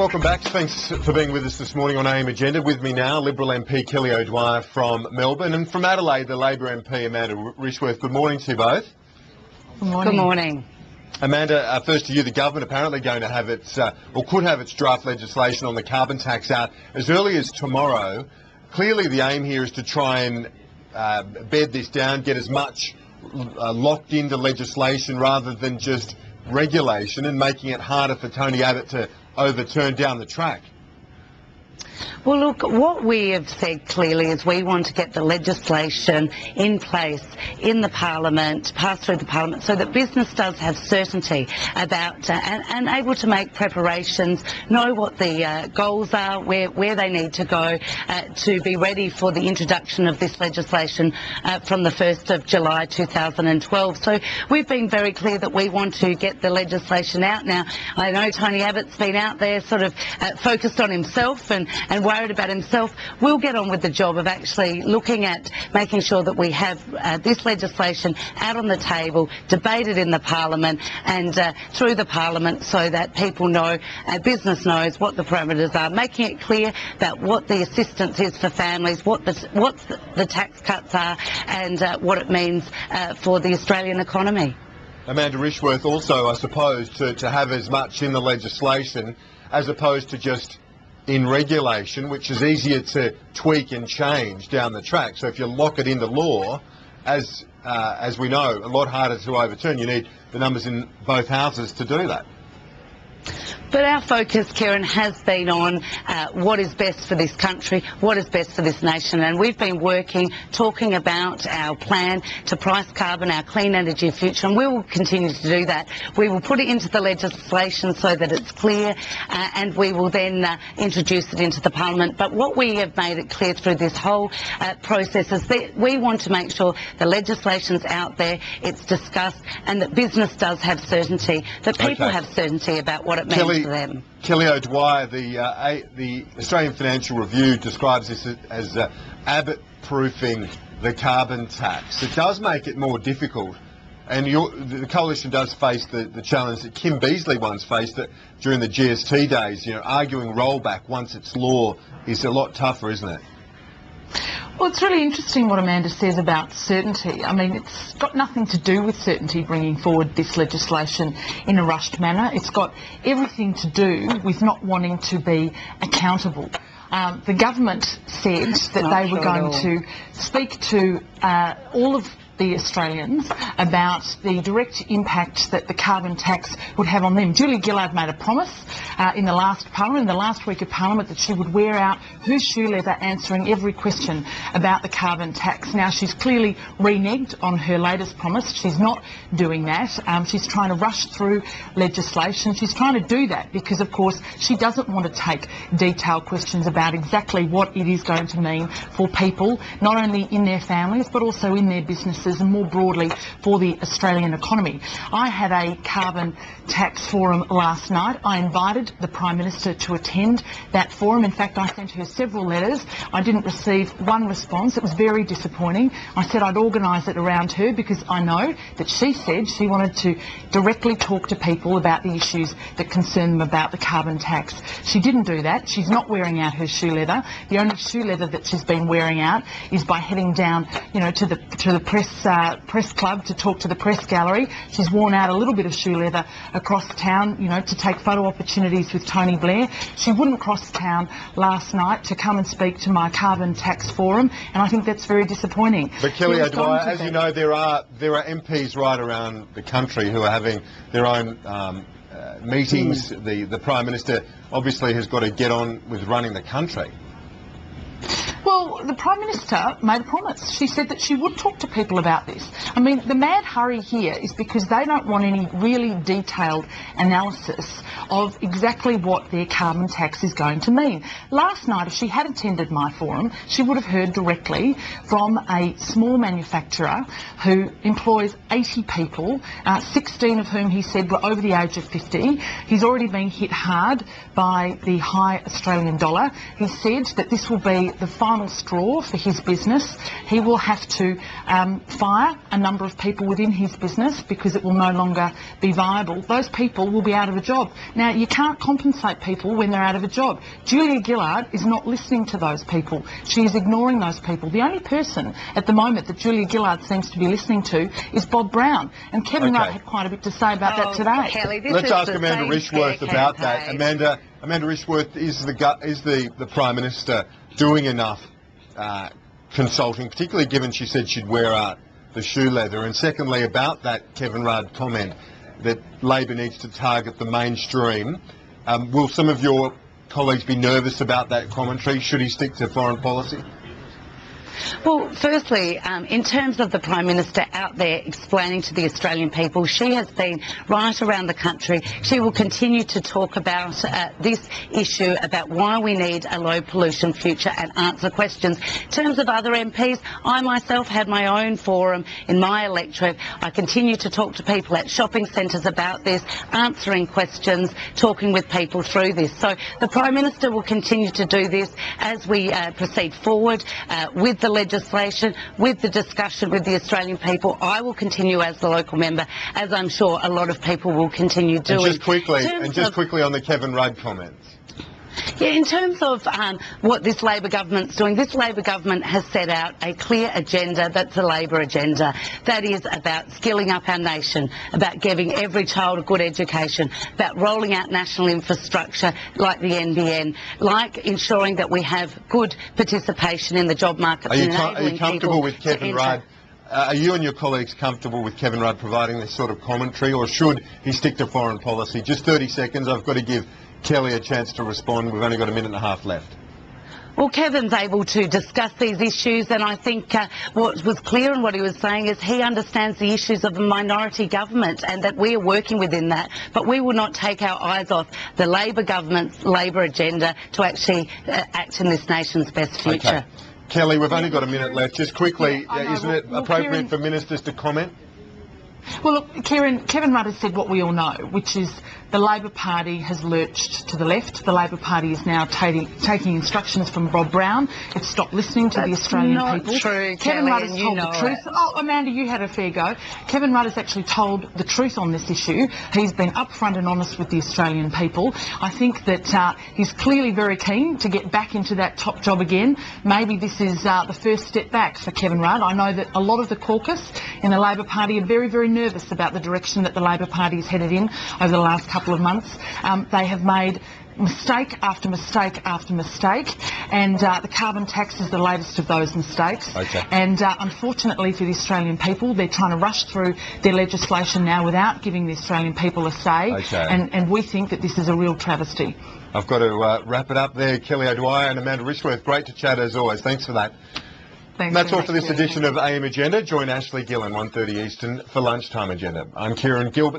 welcome back. Thanks for being with us this morning on AM Agenda. With me now, Liberal MP Kelly O'Dwyer from Melbourne, and from Adelaide, the Labor MP Amanda Rishworth. Good morning to you both. Good morning. Good morning. Amanda, first to you, the government apparently going to have its, or could have its draft legislation on the carbon tax out as early as tomorrow. Clearly the aim here is to try and bed this down, get as much locked into legislation rather than just regulation, and making it harder for Tony Abbott to overturn down the track. Well, look, what we have said clearly is we want to get the legislation in place in the Parliament, passed through the Parliament, so that business does have certainty about and able to make preparations, know what the goals are, where they need to go to be ready for the introduction of this legislation from the 1st of July 2012. So we've been very clear that we want to get the legislation out now. I know Tony Abbott's been out there sort of focused on himself and worried about himself. We'll get on with the job of actually looking at making sure that we have this legislation out on the table, debated in the Parliament and through the Parliament, so that people know, business knows what the parameters are, making it clear about what the assistance is for families, what the tax cuts are, and what it means for the Australian economy. Amanda Rishworth, also, I suppose, to have as much in the legislation as opposed to just in regulation, which is easier to tweak and change down the track. So if you lock it into law, as we know, a lot harder to overturn. You need the numbers in both houses to do that. But our focus, Kieran, has been on what is best for this country, what is best for this nation, and we've been talking about our plan to price carbon, our clean energy future, and we will continue to do that. We will put it into the legislation so that it's clear, and we will then introduce it into the Parliament. But what we have made it clear through this whole process is that we want to make sure the legislation's out there, it's discussed, and that business does have certainty, that people have certainty about what it means. Kelly O'Dwyer, the Australian Financial Review describes this as Abbott-proofing the carbon tax. It does make it more difficult, and the coalition does face the challenge that Kim Beazley once faced during the GST days. You know, arguing rollback once it's law is a lot tougher, isn't it? Well, it's really interesting what Amanda says about certainty. I mean, it's got nothing to do with certainty bringing forward this legislation in a rushed manner. It's got everything to do with not wanting to be accountable. The government said that they were going to speak to all of the Australians about the direct impact that the carbon tax would have on them. Julia Gillard made a promise in the last Parliament, in the last week of Parliament, that she would wear out her shoe leather answering every question about the carbon tax. Now, she's clearly reneged on her latest promise. She's not doing that. She's trying to rush through legislation. She's trying to do that because, of course, she doesn't want to take detailed questions about exactly what it is going to mean for people, not only in their families, but also in their businesses, and more broadly for the Australian economy. I had a carbon tax forum last night. I invited the Prime Minister to attend that forum. In fact, I sent her several letters. I didn't receive one response. It was very disappointing. I said I'd organise it around her because I know that she said she wanted to directly talk to people about the issues that concern them about the carbon tax. She didn't do that. She's not wearing out her shoe leather. The only shoe leather that she's been wearing out is by heading down, to the press club to talk to the press gallery. She's worn out a little bit of shoe leather across town, to take photo opportunities with Tony Blair. She wouldn't cross town last night to come and speak to my carbon tax forum, and I think that's very disappointing. But Kelly O'Dwyer, as you know, there are MPs right around the country who are having their own meetings. The Prime Minister obviously has got to get on with running the country. Well, the Prime Minister made a promise. She said that she would talk to people about this. I mean, the mad hurry here is because they don't want any really detailed analysis of exactly what their carbon tax is going to mean. Last night, if she had attended my forum, she would have heard directly from a small manufacturer who employs 80 people, 16 of whom he said were over the age of 50. He's already been hit hard by the high Australian dollar. He said that this will be the final straw for his business. He will have to fire a number of people within his business because it will no longer be viable. Those people will be out of a job. Now, you can't compensate people when they're out of a job. Julia Gillard is not listening to those people. She is ignoring those people. The only person at the moment that Julia Gillard seems to be listening to is Bob Brown. And Kevin Rudd had quite a bit to say about that today. Kelly, let's ask Amanda Rishworth about that. Amanda Rishworth, is the Prime Minister doing enough consulting, particularly given she said she'd wear out the shoe leather? And secondly, about that Kevin Rudd comment that Labor needs to target the mainstream, will some of your colleagues be nervous about that commentary? Should he stick to foreign policy? Well, firstly, in terms of the Prime Minister out there explaining to the Australian people, she has been right around the country. She will continue to talk about this issue, about why we need a low pollution future, and answer questions. In terms of other MPs, I myself had my own forum in my electorate. I continue to talk to people at shopping centres about this, answering questions, talking with people through this. So the Prime Minister will continue to do this as we proceed forward with the legislation, with the discussion with the Australian people. I will continue as the local member, as I'm sure a lot of people will continue doing. And just quickly on the Kevin Rudd comments. Yeah, in terms of what this Labor government's doing, this Labor government has set out a clear agenda that's a Labor agenda. That is about skilling up our nation, about giving every child a good education, about rolling out national infrastructure like the NBN, like ensuring that we have good participation in the job market. Are you comfortable with Kevin Rudd? Are you and your colleagues comfortable with Kevin Rudd providing this sort of commentary, or should he stick to foreign policy? Just 30 seconds. I've got to give Kelly a chance to respond. We've only got a minute and a half left. Well, Kevin's able to discuss these issues, and I think what was clear in what he was saying is he understands the issues of a minority government and that we are working within that. But we will not take our eyes off the Labor government's Labor agenda to actually act in this nation's best future. Okay. Kelly, we've only got a minute left. Just quickly, isn't it appropriate for ministers to comment? Well, look, Kevin Rudd has said what we all know, which is the Labor Party has lurched to the left. The Labor Party is now taking instructions from Bob Brown. It's stopped listening to the Australian people. That's not true, Kevin Rudd has Kelly, told the truth. Oh, Amanda, you had a fair go. Kevin Rudd has actually told the truth on this issue. He's been upfront and honest with the Australian people. I think that he's clearly very keen to get back into that top job again. Maybe this is the first step back for Kevin Rudd. I know that a lot of the caucus in the Labor Party are very, very nervous about the direction that the Labor Party has headed in over the last couple of months. They have made mistake after mistake after mistake, and the carbon tax is the latest of those mistakes. Okay. And unfortunately for the Australian people, they're trying to rush through their legislation now without giving the Australian people a say. Okay. And we think that this is a real travesty. I've got to wrap it up there. Kelly O'Dwyer and Amanda Rishworth, great to chat as always. Thanks for that. Thanks. That's all for this edition of AM Agenda. Join Ashley Gill at 1:30 Eastern for Lunchtime Agenda. I'm Kieran Gilbert.